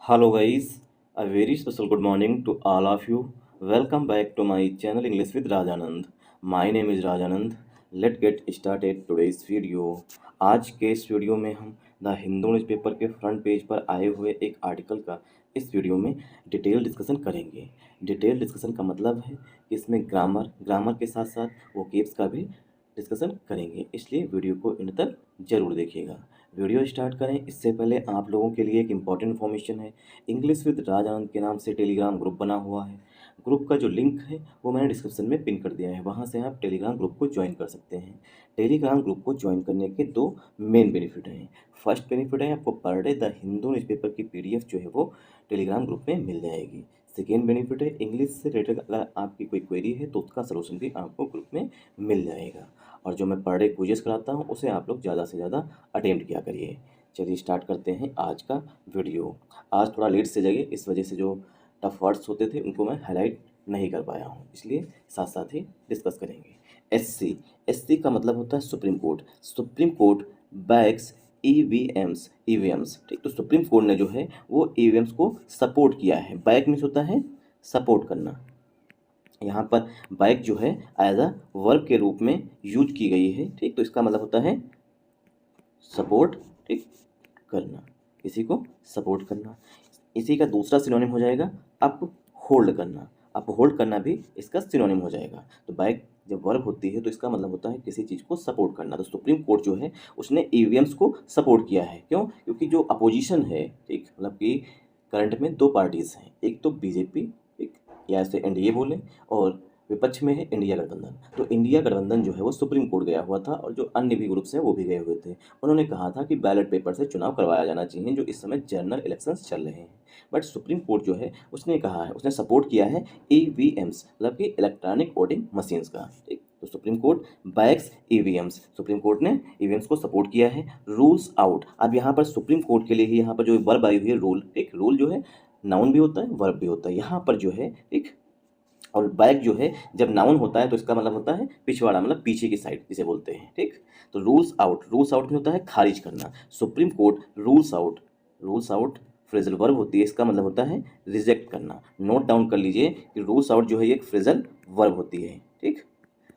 Hello guys, a very special good morning to all of you. Welcome back to my channel English with Rajanand. My name is Rajanand. Let's get started today's video. आज के इस video में हम the Hindu newspaper के front page पर आए हुए एक आर्टिकल का इस वीडियो में डिटेल डिस्कशन करेंगे। डिटेल डिस्कशन का मतलब है कि इसमें ग्रामर के साथ साथ वोकेब्स का भी डिस्कशन करेंगे, इसलिए वीडियो को इन तक जरूर देखिएगा। वीडियो स्टार्ट करें इससे पहले आप लोगों के लिए एक इम्पॉर्टेंट इन्फॉर्मेशन है। इंग्लिश विद राजानंद के नाम से टेलीग्राम ग्रुप बना हुआ है। ग्रुप का जो लिंक है वो मैंने डिस्क्रिप्शन में पिन कर दिया है, वहाँ से आप टेलीग्राम ग्रुप को ज्वाइन कर सकते हैं। टेलीग्राम ग्रुप को ज्वाइन करने के दो मेन बेनिफिट हैं। फर्स्ट बेनिफिट है आपको per day the Hindu newspaper की PDF जो है वो टेलीग्राम ग्रुप में मिल जाएगी। सेकेंड बेनिफिट है इंग्लिश से रिलेटेड अगर आपकी कोई क्वेरी है तो उसका सलूशन भी आपको ग्रुप में मिल जाएगा। और जो मैं पर डे क्विजेस कराता हूँ उसे आप लोग ज़्यादा से ज़्यादा अटेम्प्ट किया करिए। चलिए स्टार्ट करते हैं आज का वीडियो। आज थोड़ा लेट से जगे, इस वजह से जो टफ वर्ड्स होते थे उनको मैं हाईलाइट नहीं कर पाया हूँ, इसलिए साथ साथ ही डिस्कस करेंगे। एससी का मतलब होता है supreme court. Supreme court backs EVMs, ठीक। तो सुप्रीम कोर्ट ने जो है वो ईवीएम्स को सपोर्ट किया है। बैक मीन्स होता है सपोर्ट करना। यहाँ पर बैक जो है एज अ वर्ब के रूप में यूज की गई है, ठीक। तो इसका मतलब होता है सपोर्ट, ठीक, करना, किसी को सपोर्ट करना। इसी का दूसरा सिनोनिम हो जाएगा अप होल्ड करना। अप होल्ड करना भी इसका सिनोनिम हो जाएगा। तो बैक जब वर्ब होती है तो इसका मतलब होता है किसी चीज़ को सपोर्ट करना। तो सुप्रीम कोर्ट जो है उसने ईवीएम्स को सपोर्ट किया है। क्यों? क्योंकि जो अपोजिशन है, ठीक, मतलब कि करंट में दो पार्टीज़ हैं, एक तो बीजेपी, एक, या ऐसे एनडीए बोले, और विपक्ष में है इंडिया गठबंधन। तो इंडिया गठबंधन जो है वो सुप्रीम कोर्ट गया हुआ था और जो अन्य भी ग्रुप्स हैं वो भी गए हुए थे। उन्होंने कहा था कि बैलेट पेपर से चुनाव करवाया जाना चाहिए जो इस समय जनरल इलेक्शंस चल रहे हैं। बट सुप्रीम कोर्ट जो है उसने कहा है, उसने सपोर्ट किया है ईवीएम्स, मतलब कि इलेक्ट्रॉनिक वोटिंग मशीन्स का, ठीक। तो supreme court backs EVMs, supreme court ने ईवीएम्स को सपोर्ट किया है। रूल्स आउट, अब यहाँ पर सुप्रीम कोर्ट के लिए ही यहाँ पर जो वर्ब आई हुई है रूल, ठीक। रूल जो है नाउन भी होता है वर्ब भी होता है यहाँ पर जो है, ठीक। और बैक जो है जब नाउन होता है तो इसका मतलब होता है पिछवाड़ा, मतलब पीछे की साइड जिसे बोलते हैं, ठीक। तो रूल्स आउट में होता है खारिज करना। Supreme court rules out phrasal verb होती है, इसका मतलब होता है रिजेक्ट करना। नोट डाउन कर लीजिए कि रूल्स आउट जो है एक फ्रेजल वर्ब होती है, ठीक।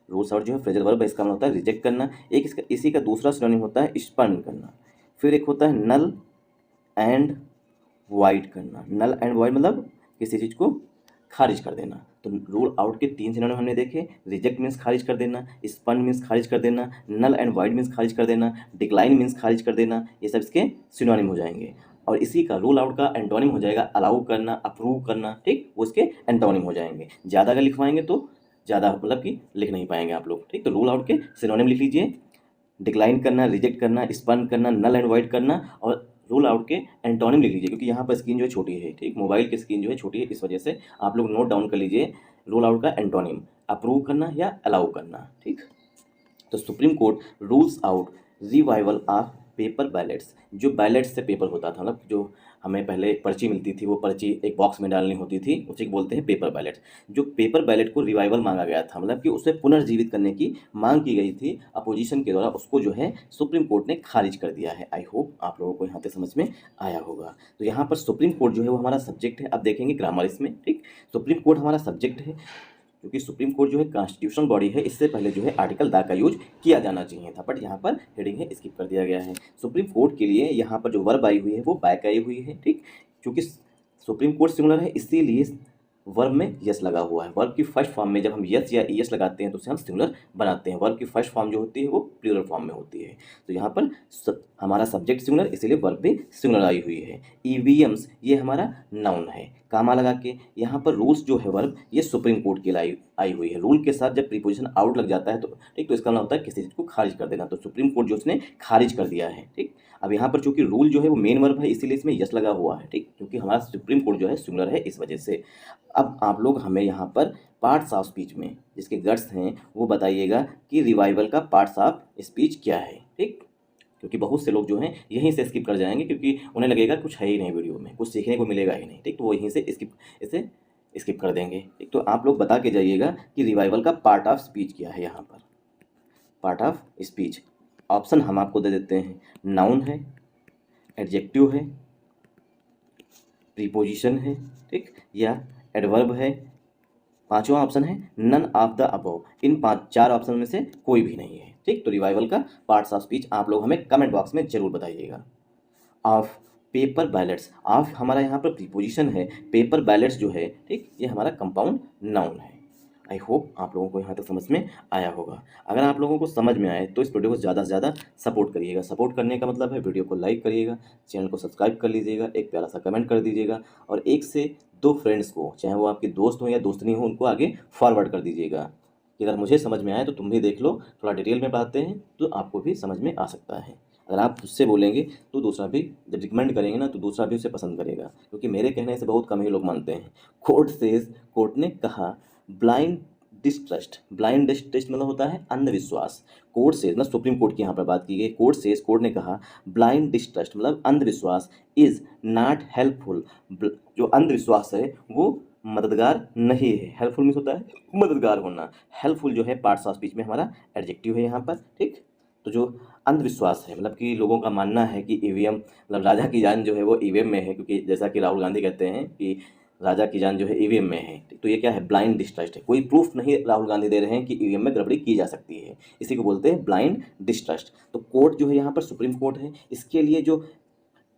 रूल्स आउट जो है फ्रेजल वर्ब है, इसका मतलब होता है रिजेक्ट करना। एक इसका इसी का दूसरा सिनोनिम होता है स्पर्न करना। फिर एक होता है नल एंड वाइड करना। नल एंड वाइड मतलब किसी चीज़ को खारिज कर देना। तो रूल आउट के तीन सिनोनिम हमने देखे। रिजेक्ट मीन्स खारिज कर देना, स्पन मीन्स खारिज कर देना, नल एंड वाइड मीन्स खारिज कर देना, डिक्लाइन मीन्स खारिज कर देना। ये सब इसके सिनोनिम हो जाएंगे। और इसी का रूल आउट का एंटोनिम हो जाएगा अलाउ करना, अप्रूव करना, ठीक। वो इसके एंटोनिम हो जाएंगे। ज़्यादा अगर लिखवाएंगे तो ज़्यादा मतलब कि लिख नहीं पाएंगे आप लोग, ठीक। तो रूल आउट के सिनोनिम लिख लीजिए, डिक्लाइन करना, रिजेक्ट करना, स्पन करना, नल एंड वाइड करना। और रूल आउट के एंटोनिम लिख लीजिए, क्योंकि यहाँ पर स्क्रीन जो है छोटी है, ठीक। मोबाइल की स्क्रीन जो है छोटी है, इस वजह से आप लोग नोट डाउन कर लीजिए रूल आउट का एंटोनिम अप्रूव करना या अलाउ करना, ठीक। तो supreme court rules out revival of paper ballets. जो बैलेट्स से पेपर होता था, मतलब जो हमें पहले पर्ची मिलती थी, वो पर्ची एक बॉक्स में डालनी होती थी, उसे बोलते हैं पेपर बैलेट। जो पेपर बैलेट को रिवाइवल मांगा गया था, मतलब कि उसे पुनर्जीवित करने की मांग की गई थी अपोजिशन के द्वारा, उसको जो है सुप्रीम कोर्ट ने खारिज कर दिया है। आई होप आप लोगों को यहाँ तक समझ में आया होगा। तो यहाँ पर सुप्रीम कोर्ट जो है वो हमारा सब्जेक्ट है। अब देखेंगे ग्रामर इसमें, ठीक। सुप्रीम कोर्ट हमारा सब्जेक्ट है, क्योंकि सुप्रीम कोर्ट जो है कॉन्स्टिट्यूशनल बॉडी है। इससे पहले जो है आर्टिकल दा का यूज किया जाना चाहिए था, बट यहाँ पर हेडिंग है स्किप कर दिया गया है। सुप्रीम कोर्ट के लिए यहाँ पर जो वर्ब आई हुई है वो बैक आई हुई है, ठीक। क्योंकि सुप्रीम कोर्ट सिंगुलर है इसीलिए वर्ब में यस लगा हुआ है। वर्ब की फर्स्ट फॉर्म में जब हम यस या ईएस लगाते हैं तो उसे हम सिंगुलर बनाते हैं। वर्ब की फर्स्ट फॉर्म जो होती है वो प्लूरल फॉर्म में होती है। तो यहाँ पर हमारा सब्जेक्ट सिंगुलर, इसीलिए वर्ब भी सिंगुलर आई हुई है। ईवीएम्स ये हमारा नाउन है, कामा लगा के। यहाँ पर रूल्स जो है वर्ब ये सुप्रीम कोर्ट की आई हुई है। रूल के साथ जब प्रीपोजिशन आउट लग जाता है तो, ठीक, तो इसका मतलब होता है किसी चीज़ को खारिज कर देना। तो सुप्रीम कोर्ट जो उसने खारिज कर दिया है, ठीक। अब यहाँ पर चूंकि रूल जो है वो मेन वर्ब है, इसीलिए इसमें यस लगा हुआ है, ठीक, क्योंकि हमारा सुप्रीम कोर्ट जो है सिंगुलर है इस वजह से। अब आप लोग हमें यहाँ पर पार्ट्स ऑफ स्पीच में जिसके गट्स हैं वो बताइएगा कि रिवाइवल का पार्ट्स ऑफ स्पीच क्या है, ठीक। क्योंकि बहुत से लोग जो हैं यहीं से स्किप कर जाएंगे, क्योंकि उन्हें लगेगा कुछ है ही नहीं वीडियो में, कुछ सीखने को मिलेगा ही नहीं, ठीक। तो वो यहीं से इसे स्किप कर देंगे, ठीक। तो आप लोग बता के जाइएगा कि रिवाइवल का पार्ट ऑफ स्पीच क्या है। यहाँ पर पार्ट ऑफ स्पीच ऑप्शन हम आपको दे देते हैं। नाउन है, एडजेक्टिव है, प्रीपोजिशन है, ठीक, या एडवर्ब है। पांचवा ऑप्शन है नन ऑफ द अबव। इन चार ऑप्शन में से कोई भी नहीं है, ठीक। तो रिवाइवल का पार्ट्स ऑफ स्पीच आप लोग हमें कमेंट बॉक्स में जरूर बताइएगा। ऑफ पेपर बैलेट्स, ऑफ हमारा यहाँ पर प्रीपोजिशन है, पेपर बैलेट्स जो है, ठीक, ये हमारा कंपाउंड नाउन है। आई होप आप लोगों को यहाँ तक समझ में आया होगा। अगर आप लोगों को समझ में आए तो इस वीडियो को ज़्यादा से ज़्यादा सपोर्ट करिएगा। सपोर्ट करने का मतलब है वीडियो को लाइक करिएगा, चैनल को सब्सक्राइब कर लीजिएगा, एक प्यारा सा कमेंट कर दीजिएगा और एक से दो फ्रेंड्स को, चाहे वो आपके दोस्त हो या दोस्तनी हो, उनको आगे फॉरवर्ड कर दीजिएगा कि अगर मुझे समझ में आए तो तुम भी देख लो, थोड़ा डिटेल में पढ़ाते हैं तो आपको भी समझ में आ सकता है। अगर आप उससे बोलेंगे तो दूसरा भी, जब रिकमेंड करेंगे ना तो दूसरा भी उसे पसंद करेगा, क्योंकि मेरे कहने से बहुत कम ही लोग मानते हैं। कोर्ट सेज, कोर्ट ने कहा, ब्लाइंड डिस्ट्रस्ट, ब्लाइंड डिस्ट्रस्ट मतलब होता है अंधविश्वास। कोर्ट सेज मतलब सुप्रीम कोर्ट की यहाँ पर बात की गई। कोर्ट सेज, कोर्ट ने कहा, ब्लाइंड डिस्ट्रस्ट मतलब अंधविश्वास इज नॉट हेल्पफुल, जो अंधविश्वास है वो मददगार नहीं है। हेल्पफुल मीन्स होता है मददगार होना, हेल्पफुल जो है पार्ट्स ऑफ स्पीच में हमारा एडजेक्टिव है यहाँ पर, ठीक। तो जो अंधविश्वास है मतलब कि लोगों का मानना है कि ईवीएम मतलब राजा की जान जो है वो ईवीएम में है, क्योंकि जैसा कि राहुल गांधी कहते हैं कि राजा की जान जो है ईवीएम में है। तो ये क्या है, ब्लाइंड डिस्ट्रस्ट है। कोई प्रूफ नहीं राहुल गांधी दे रहे हैं कि ईवीएम में गड़बड़ी की जा सकती है, इसी को बोलते हैं ब्लाइंड डिस्ट्रस्ट। तो कोर्ट जो है यहाँ पर सुप्रीम कोर्ट है, इसके लिए जो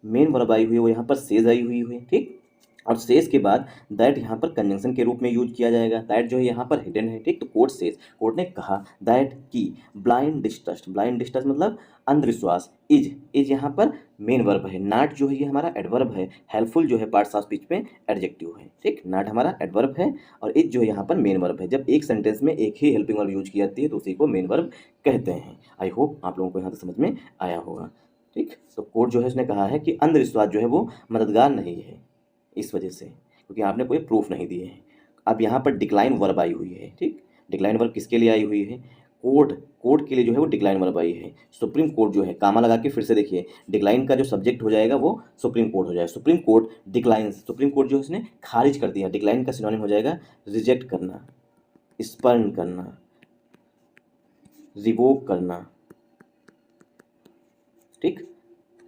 मेन वर्ब आई हुई है वो यहाँ पर सेज आई हुई है, ठीक। और सेज के बाद दैट यहाँ पर कंजंक्शन के रूप में यूज किया जाएगा। दैट जो है यहाँ पर हिडन है, ठीक। तो कोर्ट सेज, कोर्ट ने कहा दैट की ब्लाइंड डिस्ट्रस्ट, ब्लाइंड डिस्ट्रस्ट मतलब अंधविश्वास, इज यहाँ पर मेन वर्ब है, नॉट जो है ये हमारा एडवर्ब है, हेल्पफुल जो है पार्ट्स ऑफ स्पीच में एडजेक्टिव है, ठीक। नॉट हमारा एडवर्ब है और इज जो है यहाँ पर मेन वर्ब है। जब एक सेंटेंस में एक ही हेल्पिंग वर्ब यूज की जाती है तो उसी को मेन वर्ब कहते हैं। आई होप आप लोगों को यहाँ तक समझ में आया होगा, ठीक। तो कोर्ट जो है उसने कहा है कि अंधविश्वास जो है वो मददगार नहीं है, इस वजह से, क्योंकि आपने कोई प्रूफ नहीं दिए हैं। अब यहाँ पर डिक्लाइन वर्ब आई हुई है, ठीक। डिक्लाइन वर्ब किसके लिए आई हुई है, कोर्ट, कोर्ट के लिए जो है वो डिक्लाइन वर्ब आई है। सुप्रीम कोर्ट जो है, कामा लगा के फिर से देखिए, डिक्लाइन का जो सब्जेक्ट हो जाएगा वो सुप्रीम कोर्ट हो जाएगा। Supreme court decline, supreme court जो है उसने खारिज कर दिया। डिक्लाइन का सिनोनिम हो जाएगा रिजेक्ट करना, स्पर्न करना, रिवोक करना, ठीक।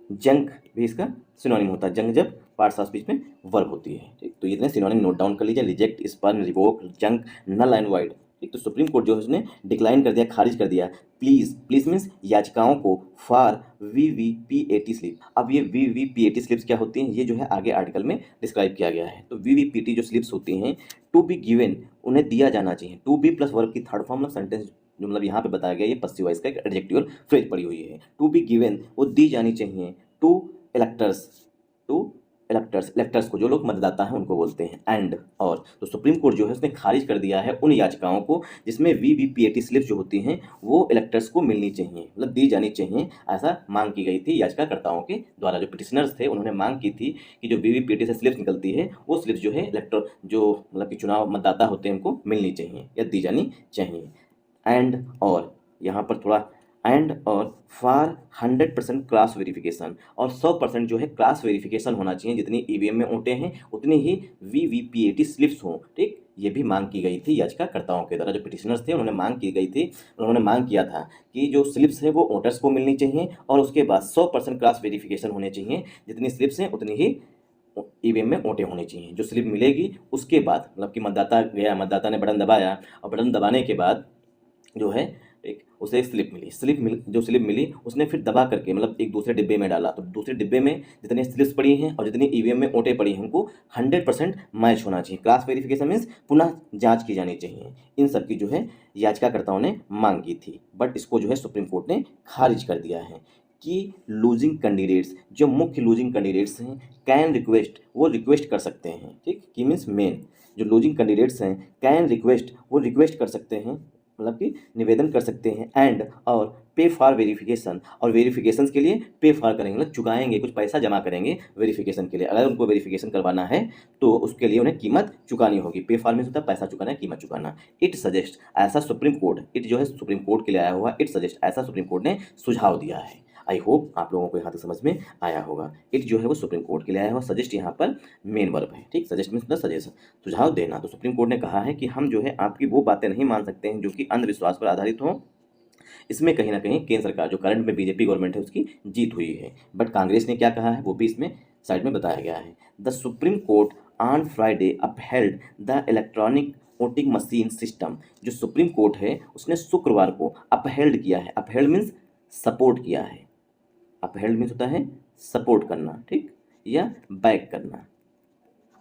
जंक भी इसका सिनोनिम होता है, जंक जब पार्ट्स ऑफ स्पीच में वर्ब होती है, ठीक। तो इतने सिनोनिम नोट डाउन कर लीजिए, reject, spurn, revoke, junk, null and void, ठीक। तो सुप्रीम कोर्ट जो है उसने डिक्लाइन कर दिया, खारिज कर दिया। प्लीज, प्लीज मीन्स याचिकाओं को, फॉर वीवीपीएटी स्लिप। अब ये वीवीपीएटी स्लिप्स क्या होती हैं, ये जो है आगे आर्टिकल में डिस्क्राइब किया गया है। तो वीवीपीटी जो स्लिप्स होती हैं, टू बी गिवन, उन्हें दिया जाना चाहिए। टू बी प्लस वर्ब की थर्ड फॉर्म मतलब सेंटेंस जो मतलब यहाँ पे बताया गया, ये पस्सिव वॉइस का एक एडजेक्टिव फ्रेज पड़ी हुई है। टू बी गिवन वो दी जानी चाहिए, to electors, to electors, electors को जो लोग मतदाता हैं उनको बोलते हैं। एंड और, तो सुप्रीम कोर्ट जो है उसने खारिज कर दिया है उन याचिकाओं को जिसमें वीवीपीएटी स्लिप जो होती हैं वो इलेक्टर्स को मिलनी चाहिए, मतलब दी जानी चाहिए, ऐसा मांग की गई थी याचिकाकर्ताओं के द्वारा। जो पिटिशनर्स थे उन्होंने मांग की थी कि जो वीवीपीएटी से स्लिप्स निकलती है वो स्लिप्स जो है इलेक्टर, जो मतलब कि चुनाव मतदाता होते हैं उनको मिलनी चाहिए या दी जानी चाहिए। एंड और, यहाँ पर थोड़ा एंड और फॉर 100% क्रॉस वेरिफिकेशन, और 100% जो है क्रॉस वेरिफिकेशन होना चाहिए। जितनी ईवीएम में ओटे हैं उतनी ही वीवीपीएटी स्लिप्स हों, ठीक। ये भी मांग की गई थी याचिकाकर्ताओं के द्वारा। जो पिटिशनर्स थे उन्होंने मांग की गई थी, उन्होंने मांग किया था कि जो स्लिप्स है वो वोटर्स को मिलनी चाहिए और उसके बाद 100% क्रॉस वेरिफिकेशन होने चाहिए। जितनी स्लिप्स हैं उतनी ही ईवीएम में ओटे होने चाहिए। जो स्लिप मिलेगी उसके बाद मतलब कि मतदाता गया, मतदाता ने बटन दबाया और बटन दबाने के बाद जो है एक उसे स्लिप मिली, जो स्लिप मिली उसने फिर दबा करके मतलब एक दूसरे डिब्बे में डाला। तो दूसरे डिब्बे में जितने स्लिप्स पड़ी हैं और जितनी ईवीएम में ओटे पड़ी हैं उनको 100% मैच होना चाहिए। क्रॉस वेरिफिकेशन मीन्स पुनः जांच की जानी चाहिए। इन सब की जो है याचिकाकर्ताओं ने मांग की थी, बट इसको जो है सुप्रीम कोर्ट ने खारिज कर दिया है कि लूजिंग कैंडिडेट्स, जो मुख्य लूजिंग कैंडिडेट्स हैं, कैन रिक्वेस्ट, वो रिक्वेस्ट कर सकते हैं, ठीक। की मीन्स मेन, जो लूजिंग कैंडिडेट्स हैं कैन रिक्वेस्ट, वो रिक्वेस्ट कर सकते हैं, मतलब कि निवेदन कर सकते हैं। एंड और पे फॉर वेरिफिकेशन, और वेरिफिकेशन के लिए पे फॉर करेंगे मतलब चुकाएंगे, कुछ पैसा जमा करेंगे वेरिफिकेशन के लिए। अगर उनको वेरिफिकेशन करवाना है तो उसके लिए उन्हें कीमत चुकानी होगी। पे फॉर में होता है पैसा चुकाना, कीमत चुकाना। इट सजेस्ट, ऐसा सुप्रीम कोर्ट, इट जो है सुप्रीम कोर्ट के लिए आया हुआ, इट सजेस्ट ऐसा सुप्रीम कोर्ट ने सुझाव दिया है। आई होप आप लोगों को यहाँ तक समझ में आया होगा। इट जो है वो सुप्रीम कोर्ट के लिए आया हुआ, सजेस्ट यहाँ पर मेन वर्ब है, ठीक। सजेस्ट मीन्स सजेशन, सुझाव देना। तो सुप्रीम कोर्ट ने कहा है कि हम जो है आपकी वो बातें नहीं मान सकते हैं जो कि अंधविश्वास पर आधारित हों। इसमें कहीं ना कहीं केंद्र सरकार जो करंट में बीजेपी गवर्नमेंट है उसकी जीत हुई है, बट कांग्रेस ने क्या कहा है वो भी इसमें साइड में बताया गया है। The supreme court on Friday upheld the electronic voting machine system. जो सुप्रीम कोर्ट है उसने शुक्रवार को अपहेल्ड किया है। अपहेल्ड मीन्स सपोर्ट किया है। अपहेल्ड मीन्स होता है सपोर्ट करना, ठीक, या बैक करना।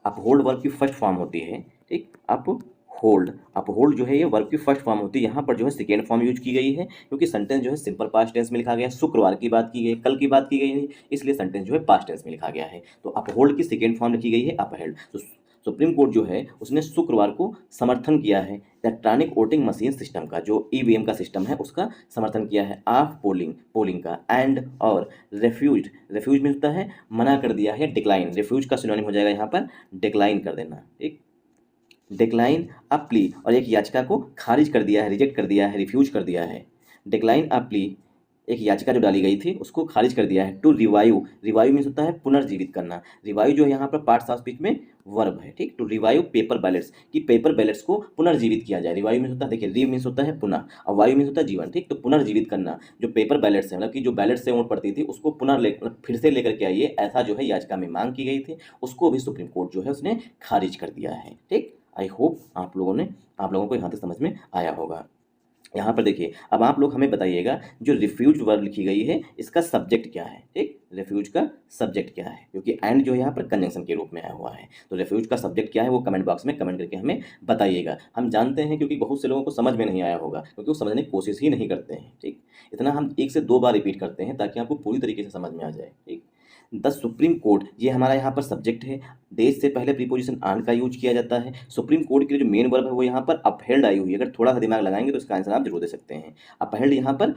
अपहोल्ड वर्ब की फर्स्ट फॉर्म होती है, ठीक। अपहोल्ड जो है ये वर्ब की फर्स्ट फॉर्म होती है। यहाँ पर जो है सेकेंड फॉर्म यूज की गई है क्योंकि सेंटेंस जो है सिंपल पास्ट टेंस में लिखा गया है। शुक्रवार की बात की गई, कल की बात की गई है, इसलिए सेंटेंस जो है पास्ट टेंस में लिखा गया है। तो अपहोल्ड की सेकेंड फॉर्म लिखी गई है अपहेल्ड। तो सुप्रीम कोर्ट जो है उसने शुक्रवार को समर्थन किया है इलेक्ट्रॉनिक वोटिंग मशीन सिस्टम का, जो ईवीएम का सिस्टम है उसका समर्थन किया है। ऑफ पोलिंग का एंड और रेफ्यूज में होता है मना कर दिया है। डिक्लाइन, रेफ्यूज का सिनोनिम हो जाएगा यहाँ पर डिक्लाइन कर देना, ठीक। डिक्लाइन अ प्ली, और एक याचिका को खारिज कर दिया है, रिजेक्ट कर दिया है, रिफ्यूज कर दिया है। डिक्लाइन अ प्ली, एक याचिका जो डाली गई थी उसको खारिज कर दिया है। टू रिवाइव मीन्स होता है पुनर्जीवित करना। रिवाइव जो है यहाँ पर पार्ट्स ऑफ स्पीच में वर्ब है, ठीक। टू रिवाइव पेपर बैलेट्स, कि पेपर बैलेट्स को पुनर्जीवित किया जाए। रिवाइव मीन्स होता है, देखिए, री मीन्स होता है पुनः और वायु मीन्स होता है जीवन, ठीक। तो पुनर्जीवित करना जो पेपर बैलेट्स है, मतलब कि जो बैलेट से वोट पड़ती थी उसको मतलब फिर से लेकर के आइए, ऐसा जो है याचिका में मांग की गई थी, उसको भी सुप्रीम कोर्ट जो है उसने खारिज कर दिया है, ठीक। आई होप आप लोगों को यहाँ तक समझ में आया होगा। यहाँ पर देखिए, अब आप लोग हमें बताइएगा जो रिफ्यूज वर्ब लिखी गई है इसका सब्जेक्ट क्या है, ठीक। रिफ्यूज का सब्जेक्ट क्या है, क्योंकि एंड जो है यहाँ पर कंजंक्शन के रूप में आया हुआ है। तो रिफ्यूज का सब्जेक्ट क्या है वो कमेंट बॉक्स में कमेंट करके हमें बताइएगा। हम जानते हैं क्योंकि बहुत से लोगों को समझ में नहीं आया होगा क्योंकि वो समझने की कोशिश ही नहीं करते हैं, ठीक। इतना हम 1 से 2 बार रिपीट करते हैं ताकि आपको पूरी तरीके से समझ में आ जाए, ठीक। द सुप्रीम कोर्ट, ये हमारा यहाँ पर सब्जेक्ट है। देश से पहले प्रीपोजिशन ऑन का यूज किया जाता है। सुप्रीम कोर्ट के लिए जो मेन वर्ब है वो यहाँ पर अपहेल्ड आई हुई है। अगर थोड़ा सा दिमाग लगाएंगे तो इसका आंसर आप जरूर दे सकते हैं। अपहेल्ड यहाँ पर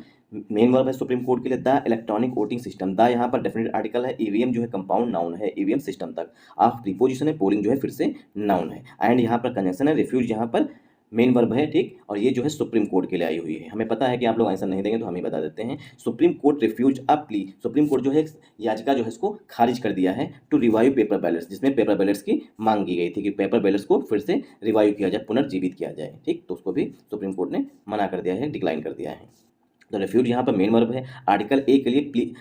मेन वर्ब है सुप्रीम कोर्ट के लिए। The electronic voting system, the यहाँ पर डेफिनेट आर्टिकल है। ईवीएम जो है कंपाउंड नाउन है ईवीएम सिस्टम तक। ऑफ प्रीपोजिशन है, पोलिंग जो है फिर से नाउन है। एंड यहाँ पर कंजंक्शन है। रिफ्यूज यहाँ पर मेन वर्ब है, ठीक। और ये जो है सुप्रीम कोर्ट के लिए आई हुई है। हमें पता है कि आप लोग आंसर नहीं देंगे तो हम ही बता देते हैं। Supreme court refuse a plea, supreme court जो है याचिका जो है इसको खारिज कर दिया है। टू रिवाइव पेपर बैलेट्स, जिसमें पेपर बैलेट्स की मांग की गई थी कि पेपर बैलेट्स को फिर से रिवाइव किया जाए, पुनर्जीवित किया जाए, ठीक। तो उसको भी सुप्रीम कोर्ट ने मना कर दिया है, डिक्लाइन कर दिया है। तो रिफ्यूज यहाँ पर मेन वर्ब है। आर्टिकल ए के लिए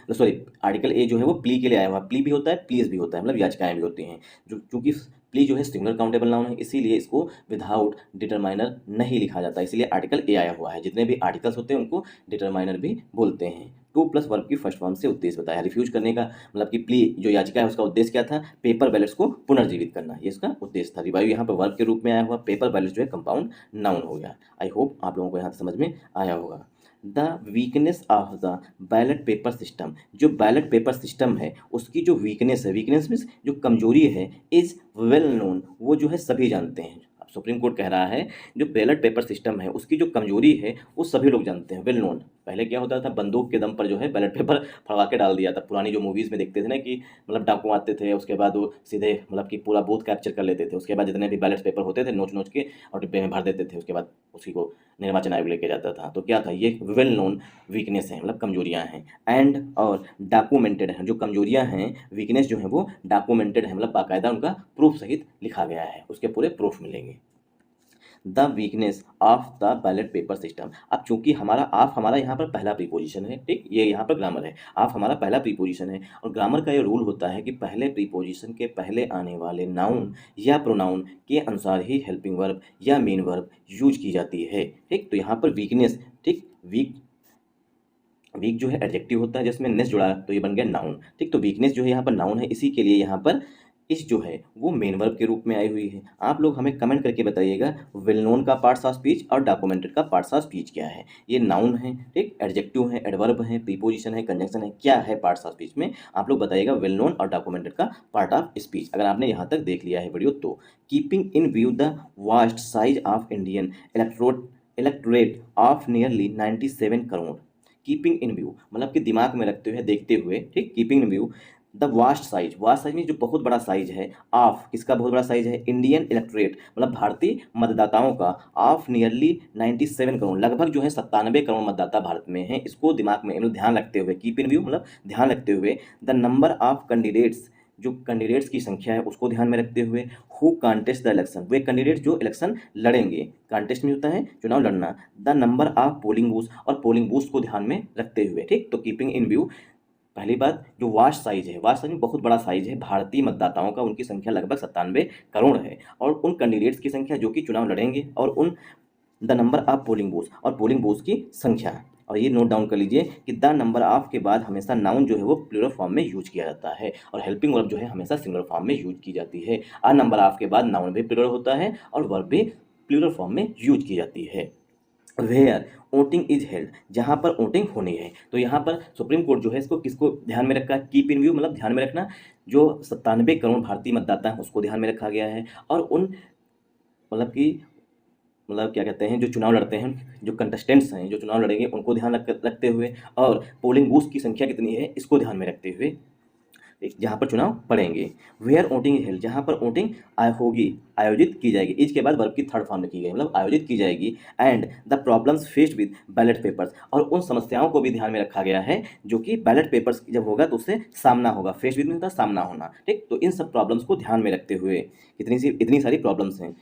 आर्टिकल ए जो है वो प्ली के लिए आया हुआ। प्ली भी होता है, प्लीज भी होता है, मतलब याचिकाएं भी होती हैं। जो चूंकि प्ली जो है सिंगुलर काउंटेबल नाउन है इसीलिए इसको विदाउट डिटरमाइनर नहीं लिखा जाता, इसीलिए आर्टिकल ए आया हुआ है। जितने भी आर्टिकल्स होते हैं उनको डिटरमाइनर भी बोलते हैं। टू प्लस वर्ब की फर्स्ट फॉर्म से उद्देश्य बताया। रिफ्यूज करने का मतलब कि प्ली जो याचिका है उसका उद्देश्य क्या था, पेपर बैलेट्स को पुनर्जीवित करना, ये इसका उद्देश्य था। रिवाइव यहाँ पर वर्ब के रूप में आया हुआ, पेपर बैलेट्स जो है कंपाउंड नाउन हो गया। आई होप आप लोगों को यहाँ समझ में आया होगा। The weakness of the ballot paper system, जो बैलेट पेपर सिस्टम है उसकी जो वीकनेस है, वीकनेस मीन्स जो कमजोरी है, इज वेल नोन, वो जो है सभी जानते हैं। अब सुप्रीम कोर्ट कह रहा है जो बैलेट पेपर सिस्टम है उसकी जो कमजोरी है वो सभी लोग जानते हैं, वेल नोन। पहले क्या होता था, बंदूक के दम पर जो है बैलेट पेपर फड़वा के डाल दिया था। पुरानी जो मूवीज़ में देखते थे ना कि मतलब डाकू आते थे, उसके बाद वो सीधे मतलब कि पूरा बूथ कैप्चर कर लेते थे। उसके बाद जितने भी बैलेट पेपर होते थे नोच नोच के और डिब्बे में भर देते थे। उसके बाद उसी को निर्वाचन आयोग लेके जाता था। तो क्या था, ये वेल नोन वीकनेस है, मतलब कमजोरियां हैं। एंड और डॉक्यूमेंटेड हैं, जो कमजोरियां हैं, वीकनेस जो है वो डॉक्यूमेंटेड है, मतलब बाकायदा उनका प्रूफ सहित लिखा गया है, उसके पूरे प्रूफ मिलेंगे। The weakness of the ballot paper system, अब चूंकि हमारा यहाँ पर पहला प्रीपोजिशन है, ठीक। ये यहाँ पर ग्रामर है, ऑफ हमारा पहला प्रीपोजिशन है। और ग्रामर का ये रूल होता है कि पहले प्रीपोजिशन के पहले आने वाले नाउन या प्रोनाउन के अनुसार ही हेल्पिंग वर्ब या मेन वर्ब यूज की जाती है, ठीक। तो यहाँ पर वीकनेस, ठीक, वीक जो है एडजेक्टिव होता है जिसमें नेस जुड़ा तो ये बन गया नाउन, ठीक। तो वीकनेस जो है यहाँ पर नाउन है, इसी के लिए यहाँ पर इस जो है वो मेन वर्ब के रूप में आई हुई है। आप लोग हमें कमेंट करके बताइएगा वेल नोन का पार्ट्स ऑफ स्पीच और डॉक्यूमेंटेड का पार्ट्स ऑफ स्पीच क्या है। ये नाउन है, ठीक, एडजेक्टिव है, एडवर्ब है, प्रीपोजिशन है, कंजंक्शन है, क्या है पार्ट्स ऑफ स्पीच में, आप लोग बताइएगा वेल नोन और डॉक्यूमेंटेड का पार्ट ऑफ स्पीच। अगर आपने यहाँ तक देख लिया है वीडियो तो। Keeping in view the vast size of Indian electorate of nearly 97 crore. Keeping in view मतलब कि दिमाग में रखते हुए, देखते हुए, ठीक। Keeping in view the vast size में जो बहुत बड़ा साइज है, ऑफ किसका बहुत बड़ा साइज है, इंडियन इलेक्टोरेट मतलब भारतीय मतदाताओं का, ऑफ नियरली 97 करोड़, लगभग जो है 97 करोड़ मतदाता भारत में हैं। इसको दिमाग में ध्यान रखते हुए, कीप इन व्यू मतलब ध्यान रखते हुए, द नंबर ऑफ कैंडिडेट्स, जो कैंडिडेट्स की संख्या है उसको ध्यान में रखते हुए, who contest the election, way candidate जो इलेक्शन लड़ेंगे, कॉन्टेस्ट में होता है चुनाव लड़ना, the number of polling booth और पोलिंग बूथ को ध्यान में रखते हुए, ठीक। तो कीपिंग इन व्यू पहली बात, जो वास्ट साइज है, वास्ट साइज में बहुत बड़ा साइज है भारतीय मतदाताओं का, उनकी संख्या लगभग 97 करोड़ है, और उन कैंडिडेट्स की संख्या जो कि चुनाव लड़ेंगे, और उन the number of polling booth, और पोलिंग बूथ की संख्या। और ये नोट डाउन कर लीजिए कि द नंबर ऑफ के बाद हमेशा नाउन जो है वो प्लूरल फॉर्म में यूज किया जाता है, और हेल्पिंग वर्ब जो है हमेशा सिंगुलर फॉर्म में यूज की जाती है। अ नंबर ऑफ के बाद नाउन भी प्लूरल होता है और वर्ब भी प्लूरल फॉर्म में यूज की जाती है। वेयर वोटिंग इज हेल्ड, जहाँ पर वोटिंग होनी है। तो यहाँ पर सुप्रीम कोर्ट जो है इसको किसको ध्यान में रखा है? कीप इन व्यू, मतलब ध्यान में रखना, जो 97 करोड़ भारतीय मतदाता हैं उसको ध्यान में रखा गया है, और उन मतलब कि मतलब क्या कहते हैं, जो चुनाव लड़ते हैं, जो कंटेस्टेंट्स हैं जो चुनाव लड़ेंगे उनको ध्यान रखते हुए, और पोलिंग बूथ की संख्या कितनी है इसको ध्यान में रखते हुए जहाँ पर चुनाव पड़ेंगे। वेयर वोटिंग हेल्ड, जहाँ पर वोटिंग होगी, आयोजित की जाएगी। इज के बाद वर्ब की थर्ड फॉर्म लिखी गई, मतलब आयोजित की जाएगी। And the problems faced with ballot papers, और उन समस्याओं को भी ध्यान में रखा गया है जो कि बैलेट पेपर्स जब होगा तो उससे सामना होगा। फेस्ड विद मतलब सामना होना, ठीक। तो इन सब प्रॉब्लम्स को ध्यान में रखते हुए, इतनी सारी प्रॉब्लम्स हैं।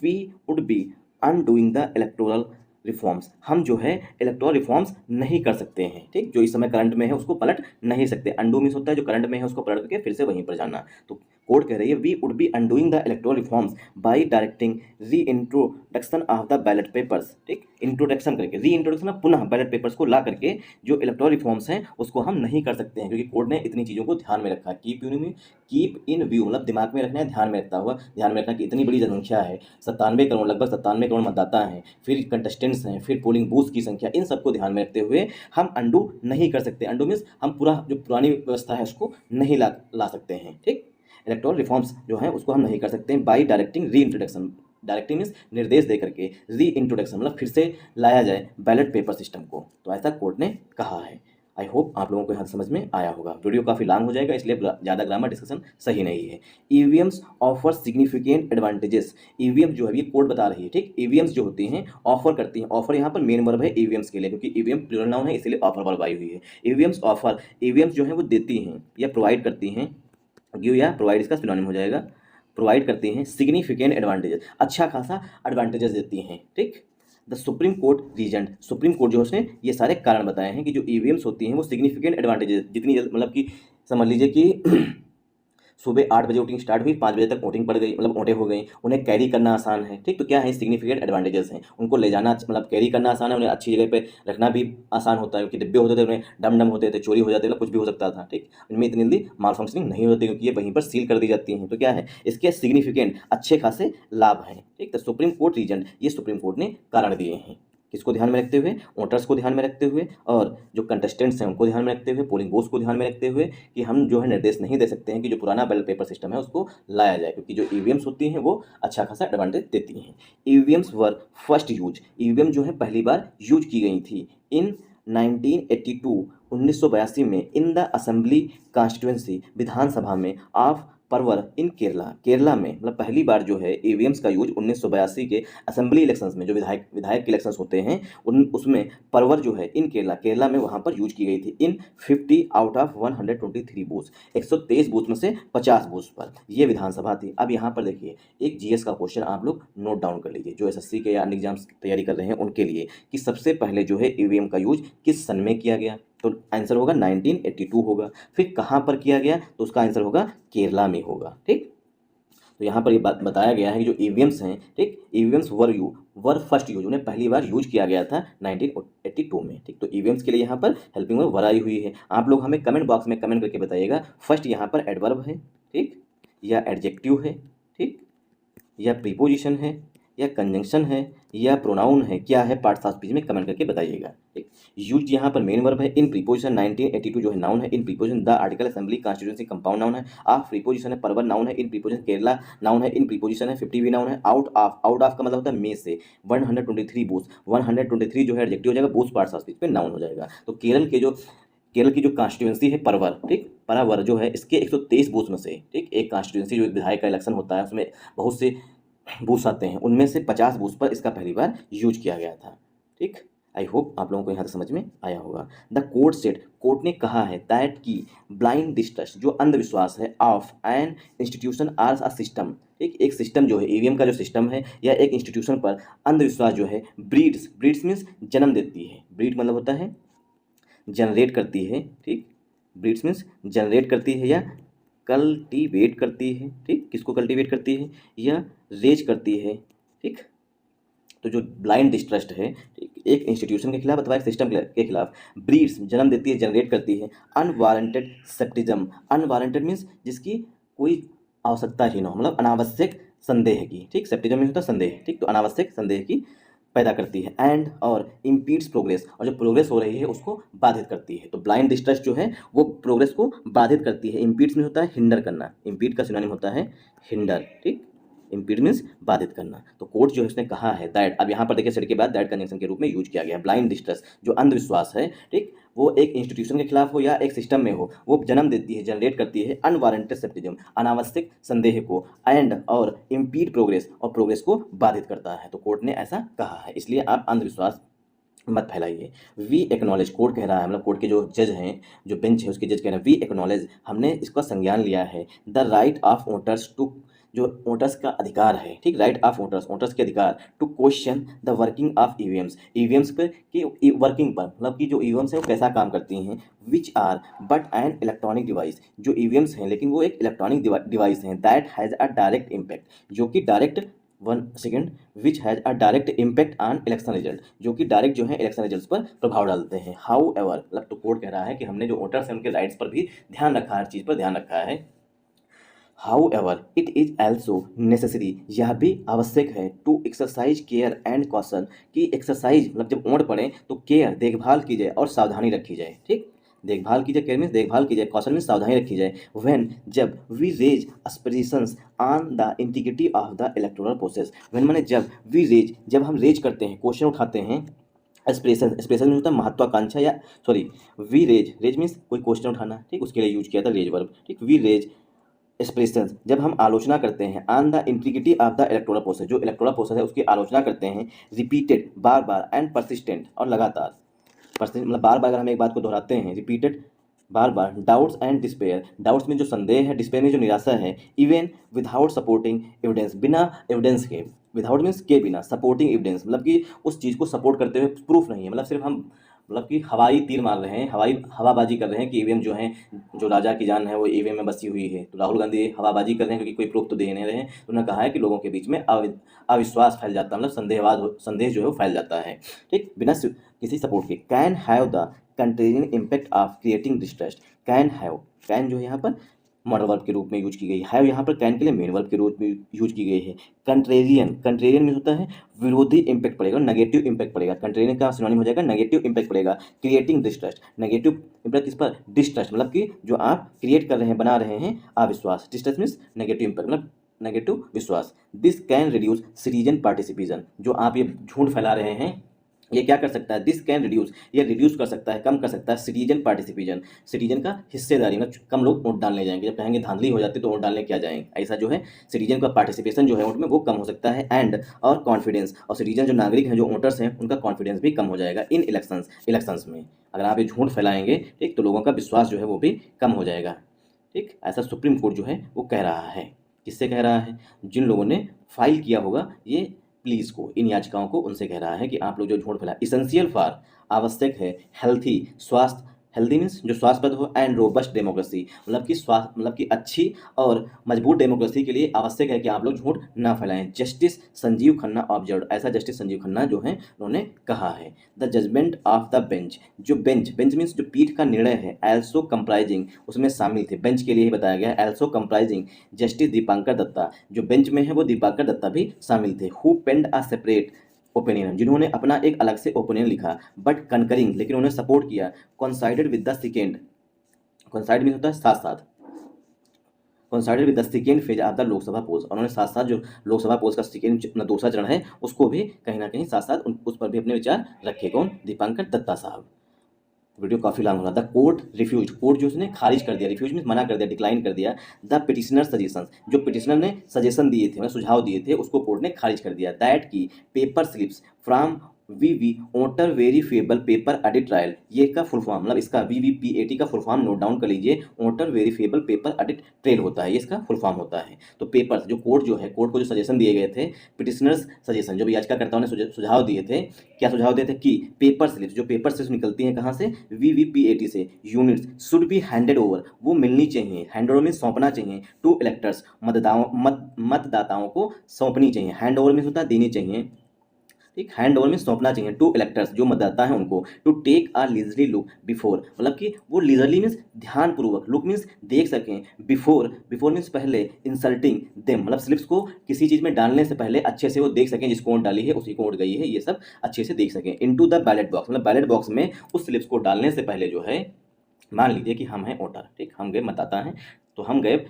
We would be undoing the electoral reforms, हम जो है इलेक्टोरल रिफॉर्म्स नहीं कर सकते हैं, ठीक। जो इस समय करंट में है उसको पलट नहीं सकते। अंडू मीन्स होता है जो करंट में है उसको पलट करके फिर से वहीं पर जाना। तो कोर्ट कह रही है we would be undoing the electoral reforms by directing re introduction of the ballot papers, ठीक। इंट्रोडक्शन करके, री इंट्रोडक्शन पुनः बैलेट पेपर्स को ला करके जो इलेक्टोरल रिफॉर्म्स हैं उसको हम नहीं कर सकते हैं, क्योंकि कोर्ट ने इतनी चीज़ों को ध्यान में रखा। कीप इन व्यू मतलब दिमाग में रखना है, ध्यान में रखता हुआ, ध्यान में रखना कि इतनी बड़ी जनसंख्या है, 97 करोड़, लगभग 97 करोड़ मतदाता हैं, फिर कंटेस्टेंट्स हैं, फिर पोलिंग बूथ की संख्या, इन सबको ध्यान में रखते हुए हम अंडू नहीं कर सकते। अंडू मीन्स हम पूरा जो पुरानी व्यवस्था है उसको नहीं ला सकते हैं, ठीक। इलेक्टोरल रिफॉर्म्स जो है उसको हम नहीं कर सकते हैं by directing re introduction. Directing means निर्देश दे करके, री इंट्रोडक्शन मतलब फिर से लाया जाए बैलेट पेपर सिस्टम को। तो ऐसा कोर्ट ने कहा है। आई होप आप लोगों को यहाँ समझ में आया होगा। वीडियो काफ़ी लॉन्ग हो जाएगा इसलिए ज़्यादा ग्रामर डिस्कशन सही नहीं है। EVMs offer significant advantages, EVM जो है ये कोड बता रही है, ठीक। ईवीएम्स जो होती हैं ऑफर करती हैं, ऑफर यहाँ पर मेन वर्ब है ईवीएम्स के लिए, क्योंकि ईवीएम प्लूरल नाउन है इसलिए ऑफर वर्ब आई हुई है। ईवीएम्स ऑफर, ईवीएम्स जो है वो देती हैं या प्रोवाइड करती हैं, गिव या प्रोवाइड इसका सिनोनिम हो जाएगा, प्रोवाइड करती हैं सिग्निफिकेंट एडवांटेजेस, अच्छा खासा एडवांटेजेस देती हैं, ठीक। The supreme court reason, supreme court जो है उसने ये सारे कारण बताए हैं कि जो ईवीएम्स होती हैं वो सिग्निफिकेंट एडवांटेजेस, जितनी जल्द मतलब कि समझ लीजिए कि सुबह 8 बजे वोटिंग स्टार्ट हुई, 5 बजे तक वोटिंग पड़ गई, मतलब वोटें हो गई, उन्हें कैरी करना आसान है, ठीक। तो क्या है सिग्निफिकेंट एडवांटेजेस हैं, उनको ले जाना मतलब कैरी करना आसान है, उन्हें अच्छी जगह पे रखना भी आसान होता है, क्योंकि डिब्बे होते थे उन्हें डम होते थे, चोरी हो जाते थे, कुछ भी हो सकता था, ठीक। इनमें इतनी जल्दी माल फंक्शनिंग नहीं होती क्योंकि ये वहीं पर सील कर दी जाती हैं। तो क्या है इसके सिग्निफिकेंट अच्छे खासे लाभ हैं, ठीक। तो सुप्रीम कोर्ट रीजन ये सुप्रीम कोर्ट ने कारण दिए हैं, किसको ध्यान में रखते हुए? वोटर्स को ध्यान में रखते हुए, और जो कंटेस्टेंट्स हैं उनको ध्यान में रखते हुए, पोलिंग बूथ्स को ध्यान में रखते हुए, कि हम जो है निर्देश नहीं दे सकते हैं कि जो पुराना बैलेट पेपर सिस्टम है उसको लाया जाए, क्योंकि जो ईवीएम्स होती हैं वो अच्छा खासा एडवांटेज देती हैं। ईवीएम्स वर फर्स्ट यूज, ईवीएम जो है पहली बार यूज की गई थी इन 1982 1982 में इन द असेंबली कॉन्स्टिट्यूंसी, विधानसभा में ऑफ परवर इन केरला, केरला में मतलब पहली बार जो है ईवीएम्स का यूज 1982 के असेंबली इलेक्शंस में, जो विधायक के इलेक्शंस होते हैं उसमें परवर जो है इन केरला, केरला में वहाँ पर यूज की गई थी। इन 50 आउट ऑफ 123 बूथ, 123 बूथ में से 50 बूथ पर ये विधानसभा थी। अब यहाँ पर देखिए एक जीएस का क्वेश्चन आप लोग नोट डाउन कर लीजिए, जो एसएससी के या अन्य एग्जाम्स तैयारी कर रहे हैं उनके लिए, कि सबसे पहले जो है ईवीएम का यूज किस सन में किया गया? तो आंसर होगा 1982 होगा। फिर कहाँ पर किया गया? तो उसका आंसर होगा केरला में होगा, ठीक। तो यहाँ पर ये बात बताया गया है कि जो ईवीएम्स हैं, ठीक, ईवीएम्स वर फर्स्ट यूज, उन्हें पहली बार यूज किया गया था 1982 में, ठीक। तो ईवीएम्स के लिए यहाँ पर हेल्पिंग वर्ब वर आई हुई है। आप लोग हमें कमेंट बॉक्स में कमेंट करके बताइएगा फर्स्ट यहाँ पर एडवर्ब है, ठीक, या एडजेक्टिव है, ठीक, या प्रीपोजिशन है, या कंजंक्शन है, या प्रोनाउन है, क्या है? पार्ट्स ऑफ स्पीच में कमेंट करके बताइएगा, ठीक। यूज्ड यहाँ पर मेन वर्ब है, इन प्रीपोजिशन 1982 जो है नाउन है, in preposition the article assembly constituency compound noun है, ऑफ प्रीपोजिशन है, परवर नाउन है, इन प्रीपोजिशन केरला नाउन है, इन प्रीपोजिशन है 50 भी नाउन है, आउट ऑफ का मतलब होता है में से, 123 बूथ, 123 जो है एडजेक्टिव हो जाएगा, बूथ पार्ट्स ऑफ स्पीच में नाउन हो जाएगा। तो केरल की जो कॉन्स्टिट्यूंसी है परवर, ठीक, परवर जो है इसके 123 बूथ में से, ठीक, एक कॉन्स्टिट्यूंसी जो विधायक का इलेक्शन होता है उसमें बहुत से बूथ आते हैं, उनमें से 50 बूथ पर इसका पहली बार यूज किया गया था, ठीक। आई होप आप लोगों को यहाँ तक समझ में आया होगा। द कोर्ट सेड, कोर्ट ने कहा है दैट की ब्लाइंड डिस्ट्रस्ट, जो अंधविश्वास है, of an institution or a system, एक सिस्टम जो है ईवीएम का जो सिस्टम है या एक इंस्टीट्यूशन पर अंधविश्वास जो है ब्रीड्स मीन्स जन्म देती है, ब्रीड मतलब होता है जनरेट करती है, ठीक, ब्रीड्स मीन्स जनरेट करती है या कल्टीवेट करती है, ठीक, किसको कल्टीवेट करती है या रेज करती है, ठीक। तो जो ब्लाइंड डिस्ट्रस्ट है, ठीक, एक इंस्टीट्यूशन के खिलाफ अथवा एक सिस्टम के खिलाफ, ब्रीड्स जन्म देती है, जनरेट करती है अनवारंटेड सेप्टिज्म। अनवारंटेड मीन्स जिसकी कोई आवश्यकता ही ना हो, मतलब अनावश्यक संदेह की, ठीक, सेप्टिज्म मीन्स होता है संदेह, ठीक, तो अनावश्यक संदेह की पैदा करती है एंड और इम्पीड्स प्रोग्रेस, और जो प्रोग्रेस हो रही है उसको बाधित करती है। तो ब्लाइंड डिस्ट्रस्ट जो है वो प्रोग्रेस को बाधित करती है। इम्पीड्स में होता है हिंडर करना, इम्पीड का सिनोनिम होता है हिंडर, ठीक, इम्पीड मीन्स बाधित करना। तो कोर्ट जो है उसने कहा है दैट, अब यहाँ पर देखिए सेड के बाद दैट कंजंक्शन के रूप में यूज किया गया है। ब्लाइंड डिस्ट्रस्ट जो अंधविश्वास है, ठीक, वो एक इंस्टीट्यूशन के खिलाफ हो या एक सिस्टम में हो, वो जन्म देती है, जनरेट करती है अनवारंटेड सेप्टिज्म, अनावश्यक संदेह को, एंड और इम्पीड प्रोग्रेस, और प्रोग्रेस को बाधित करता है। तो कोर्ट ने ऐसा कहा है, इसलिए आप अंधविश्वास मत फैलाइए। वी एक्नॉलेज, कोर्ट कह रहा है, मतलब कोर्ट के जो जज हैं, जो बेंच है उसके जज कह रहे हैं, वी एक्नॉलेज, हमने इसका संज्ञान लिया है, the right of voters to, जो वोटर्स का अधिकार है, ठीक, राइट ऑफ वोटर्स, वोटर्स के अधिकार, to question the working of EVMs, EVMs पर की वर्किंग पर, मतलब कि जो ईवीएम्स है वो कैसा काम करती हैं, which are but an electronic device, जो ईवीएम्स हैं लेकिन वो एक इलेक्ट्रॉनिक डिवाइस हैं, that has a direct impact, जो कि direct, one second, which has a direct impact on election result, जो कि डायरेक्ट जो है इलेक्शन रिजल्ट्स पर प्रभाव डालते हैं। हाउ एवर, मतलब तो कोर्ट कह रहा है कि हमने जो वोटर्स हैं उनके राइट्स पर भी ध्यान रखा है, हर चीज़ पर ध्यान रखा है। However it is also necessary, यह भी आवश्यक है, to exercise care and caution, कि एक्सरसाइज मतलब जब ओंठ पड़े तो केयर, देखभाल की जाए और सावधानी रखी जाए, ठीक, देखभाल की जाए, केयर मीन्स देखभाल की जाए, कॉशन मीन्स सावधानी रखी जाए, व्हेन जब we raise aspirations on the integrity of the electoral process, when माने जब वी रेज, जब हम रेज करते हैं, क्वेश्चन उठाते हैं, एस्पिरेशन, एस्पिरेशन में होता है महत्वाकांक्षा या sorry, we raise, raise means कोई क्वेश्चन उठाना, ठीक, उसके लिए यूज किया था रेज वर्ब, ठीक, वी रेज एक्सप्रेशंस, जब हम आलोचना करते हैं, on the integrity of the electoral process, जो इलेक्टोरल प्रोसेस है उसकी आलोचना करते हैं, रिपीटेड, बार बार, एंड परसिस्टेंट, और लगातार, मतलब बार बार अगर हम एक बात को दोहराते हैं, रिपीटेड, बार बार, डाउट्स एंड डिस्पेयर, डाउट्स में जो संदेह है, डिस्पेयर में जो निराशा है, इवन विदाउट सपोर्टिंग एविडेंस, बिना एविडेंस के, विदाउट मीन्स के बिना, सपोर्टिंग एविडेंस मतलब कि उस चीज़ को सपोर्ट करते हुए, प्रूफ नहीं है, मतलब सिर्फ हम, मतलब कि हवाई तीर मार रहे हैं, हवाबाजी कर रहे हैं कि ईवीएम जो है, जो राजा की जान है वो ईवीएम में बसी हुई है। तो राहुल गांधी हवाबाजी कर रहे हैं क्योंकि कोई प्रूफ तो दे नहीं रहे हैं। तो उन्होंने कहा है कि लोगों के बीच में अविश्वास फैल जाता है, मतलब संदेह जो है वो फैल जाता है, ठीक, बिना किसी सपोर्ट के। Can have the contrarian impact of creating distrust, can have, can जो है यहाँ पर मॉडल वर्ब के रूप में यूज की गई है, यहाँ पर कैन के लिए मेन वर्ब के रूप में यूज की गई है। कंट्रेरियन, कंट्रेरियन में होता है विरोधी इम्पैक्ट पड़ेगा, नेगेटिव इम्पैक्ट पड़ेगा, कंट्रेरियन का सिनोनिम हो जाएगा नेगेटिव इम्पैक्ट पड़ेगा। क्रिएटिंग डिस्ट्रस्ट, नेगेटिव इम्पैक्ट किस पर, डिस्ट्रस्ट, मतलब कि जो आप क्रिएट कर रहे हैं, बना रहे हैं अविश्वास, डिस्ट्रस्ट मीन्स नेगेटिव इम्पैक्ट, मतलब नेगेटिव विश्वास। This can reduce citizen participation, जो आप ये झूठ फैला रहे हैं, ये क्या कर सकता है, दिस कैन रिड्यूस, ये रिड्यूस कर सकता है, कम कर सकता है, सिटीजन पार्टिसिपेशन, सिटीजन का हिस्सेदारी, मतलब कम लोग वोट डालने जाएंगे, जब कहेंगे धांधली हो जाती तो वोट डालने क्या जाएंगे, ऐसा जो है सिटीजन का पार्टिसिपेशन जो है वोट में वो कम हो सकता है, एंड और कॉन्फिडेंस, और सिटीजन जो नागरिक हैं, जो वोटर्स हैं, उनका कॉन्फिडेंस भी कम हो जाएगा इन इलेक्शंस में। अगर आप ये झूठ फैलाएंगे, ठीक, तो लोगों का विश्वास जो है वो भी कम हो जाएगा, ठीक, ऐसा सुप्रीम कोर्ट जो है वो कह रहा है। किससे कह रहा है, जिन लोगों ने फाइल किया होगा ये प्लीज़ को, इन याचिकाओं को, उनसे कह रहा है कि आप लोग जो झूठ फैला, इसेंशियल फॉर, आवश्यक है, हेल्थी, स्वास्थ्य, हेल्दी मीन्स जो स्वास्थ्यप्रद हो, एंड रोबस्ट डेमोक्रेसी, मतलब कि स्वास्थ्य, मतलब कि अच्छी और मजबूत डेमोक्रेसी के लिए आवश्यक है कि आप लोग झूठ ना फैलाएं। जस्टिस संजीव खन्ना ऑब्जर्व, ऐसा जस्टिस संजीव खन्ना जो है उन्होंने कहा है। The judgment of the bench, जो बेंच, बेंच मीन्स जो पीठ का निर्णय है, एल्सो कंप्राइजिंग, उसमें शामिल थे, बेंच के लिए ही बताया गया है, also comprising justice Dipankar Datta, जो बेंच में है वो दीपांकर दत्ता भी शामिल थे। Who penned a separate opinion, जिन्होंने अपना एक अलग से ओपिनियन लिखा, बट कंकरिंग, लेकिन उन्होंने सपोर्ट किया, coincided with the second, coincide mean होता है साथ साथ, coincided with the second phase of the Lok Sabha polls, उन्होंने साथ साथ जो लोकसभा पोल्स का सेकेंड दूसरा चरण है उसको भी कहीं ना कहीं साथ साथ उस पर भी अपने विचार रखे। कौन, दीपांकर दत्ता साहब। वीडियो काफ़ी लॉन्ग हो रहा था। कोर्ट रिफ्यूज, कोर्ट जो उसने खारिज कर दिया, रिफ्यूज मीन मना कर दिया, डिक्लाइन कर दिया, द पिटिशनर सजेशन, जो पिटिशनर ने सजेशन दिए थे, मतलब सुझाव दिए थे, उसको कोर्ट ने खारिज कर दिया। दैट की paper slips from VV voter verifiable paper audit trail, ये का फुल फॉर्म मतलब इसका वीवीपीएटी का फुल फॉर्म नोट डाउन कर लीजिए। Voter verifiable paper edit trail होता है, ये इसका फुल फॉर्म होता है। तो पेपर जो कोर्ट जो है, कोर्ट को जो सजेशन दिए गए थे, पिटिशनर्स सजेशन जो भी याचिकाकर्ताओं ने सुझाव दिए थे, क्या सुझाव दिए थे कि पेपर स्लिप्स, जो पेपर स्लिप्स निकलती हैं कहाँ से, वीवीपीएटी से, units should be handed over, वो मिलनी चाहिए, हैंड ओवर में सौंपना चाहिए, टू इलेक्टर्स, मतदाताओं को सौंपनी चाहिए। हैंड ओवर में होता है देनी चाहिए, ठीक, हैंड ओवर में सौंपना चाहिए टू इलेक्टर्स, जो मतदाता हैं उनको, to take a leisurely look before, मतलब कि वो लीजरली मीन्स ध्यानपूर्वक, लुक मीन्स देख सकें, बिफोर, बिफोर मीन्स पहले, इंसल्टिंग देम मतलब स्लिप्स को किसी चीज़ में डालने से पहले अच्छे से वो देख सकें, जिसको वोट डाली है उसी को वोट गई है, ये सब अच्छे से देख सकें। इनटू द बैलेट बॉक्स, मतलब बैलेट बॉक्स में उस स्लिप्स को डालने से पहले जो है, मान लीजिए कि हम हैं वोटर, ठीक, हम गए मतदाता हैं, तो हम गए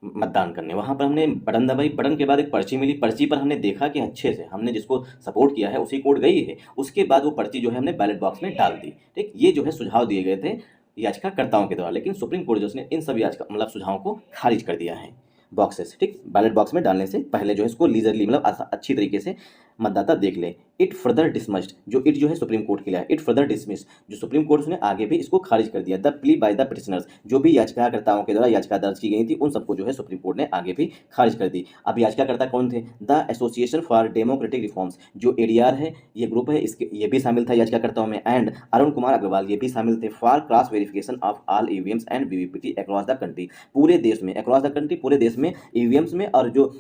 मतदान करने, वहाँ पर हमने बटन दबाई, बटन के बाद एक पर्ची मिली, पर्ची पर हमने देखा कि अच्छे से हमने जिसको सपोर्ट किया है उसी कोड गई है, उसके बाद वो पर्ची जो है हमने बैलेट बॉक्स में डाल दी, ठीक। ये जो है सुझाव दिए गए थे याचिकाकर्ताओं के द्वारा, लेकिन सुप्रीम कोर्ट जो उसने इन सभी याचिका मतलब सुझावों को खारिज कर दिया है। बॉक्सेस, ठीक, बैलेट बॉक्स में डालने से पहले जो है इसको लीजरली मतलब अच्छी तरीके से मतदाता देख ले। इट फर्दर डिसमिस्ड, जो इट जो है सुप्रीम कोर्ट के लिए, इट फर्दर डिसमिस, जो सुप्रीम कोर्ट उसने आगे भी इसको खारिज कर दिया। The plea by the petitioners, जो भी याचिकाकर्ताओं के द्वारा याचिका दर्ज की गई थी उन सबको जो है सुप्रीम कोर्ट ने आगे भी खारिज कर दी। अब याचिकाकर्ता कौन थे, the association for democratic reforms, जो एडीआर है ये ग्रुप है, इसके ये भी शामिल था याचिकाकर्ताओं में, एंड अरुण कुमार अग्रवाल ये भी शामिल थे, for cross verification of all EVMs and VVPT across the country, पूरे देश में, अक्रॉस द कंट्री पूरे देश में ईवीएम्स में और जो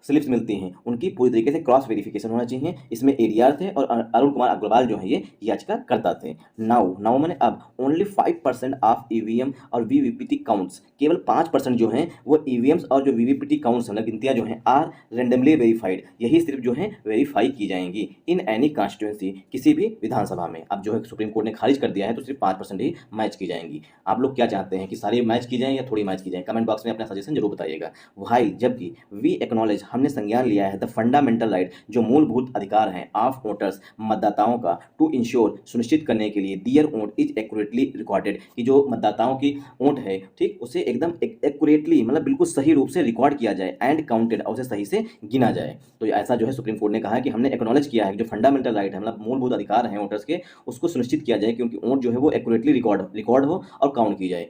स्लिप्स मिलती हैं उनकी पूरी तरीके से क्रॉस वेरिफिकेशन होना चाहिए। इसमें एडीआर थे और अरुण कुमार अग्रवाल जो है ये याचिका करता थे। नाउ नाउ मैंने अब ओनली 5% ऑफ ईवीएम और वीवीपीटी काउंट्स, केवल 5% जो हैं वो ईवीएम्स और जो वीवीपीटी काउंट्स मतलब गिनतियाँ जो हैं आर रेंडमली वेरीफाइड, यही सिर्फ जो है वेरीफाई की जाएंगी इन एनी कॉन्स्टिट्यूंसी, किसी भी विधानसभा में। अब जो है सुप्रीम कोर्ट ने खारिज कर दिया है तो सिर्फ 5% ही मैच की जाएंगी। आप लोग क्या चाहते हैं कि सारी मैच की जाए या थोड़ी मैच की जाए, कमेंट बॉक्स में अपना सजेशन जरूर बताइएगा। वाइल जबकि वी एक्नॉलेज, हमने संज्ञान लिया है, द फंडामेंटल राइट, जो मूलभूत अधिकार हैं, ऑफ वोटर्स, मतदाताओं का, टू इंश्योर, सुनिश्चित करने के लिए, दियर वोट इज एक्यूरेटली रिकॉर्डेड, कि जो मतदाताओं की वोट है, ठीक, उसे एकदम एक्यूरेटली मतलब बिल्कुल सही रूप से रिकॉर्ड किया जाए, एंड काउंटेड, और उसे सही से गिना जाए। तो ऐसा जो है सुप्रीम कोर्ट ने कहा है कि हमने एक्नॉलेज किया है कि जो फंडामेंटल राइट है मतलब मूलभूत अधिकार हैं वोटर्स के, उसको सुनिश्चित किया जाए कि उनकी वोट जो है वो एक्यूरेटली रिकॉर्ड हो और काउंट की जाए।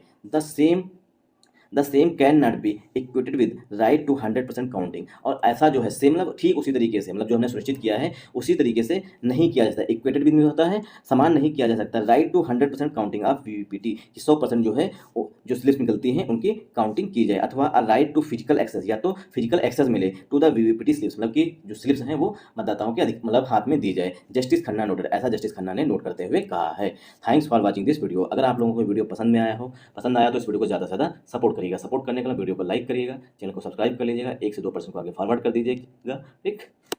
The same can not be equated with right to 100% counting, और ऐसा जो है सेम मतलब ठीक उसी तरीके से मतलब जो हमने सुनिश्चित किया है उसी तरीके से नहीं किया जा सकता। इक्वेटेड विद होता है समान नहीं किया जा सकता, राइट टू 100% काउंटिंग ऑफ वीवीपीटी, कि 100% जो है जो स्लिप्स निकलती हैं उनकी काउंटिंग की जाए, अथवा राइट टू फिजिकल एक्सेस, या तो फिजिकल एक्सेस मिले टू द वीवीपीटी स्लिप्स, मतलब कि जो स्लिप्स हैं वो मतदाताओं के अधिक मतलब हाथ में दी जाए। जस्टिस खन्ना नोटेड, ऐसा जस्टिस खन्ना ने नोट करते हुए कहा है। Thanks for watching this video. अगर आप लोगों को वीडियो पसंद आया तो इस वीडियो को ज़्यादा से ज़्यादा सपोर्ट करिएगा। सपोर्ट करने के लिए वीडियो को लाइक करिएगा, चैनल को सब्सक्राइब कर लीजिएगा, 1 से 2% को आगे फॉरवर्ड कर दीजिएगा, ठीक।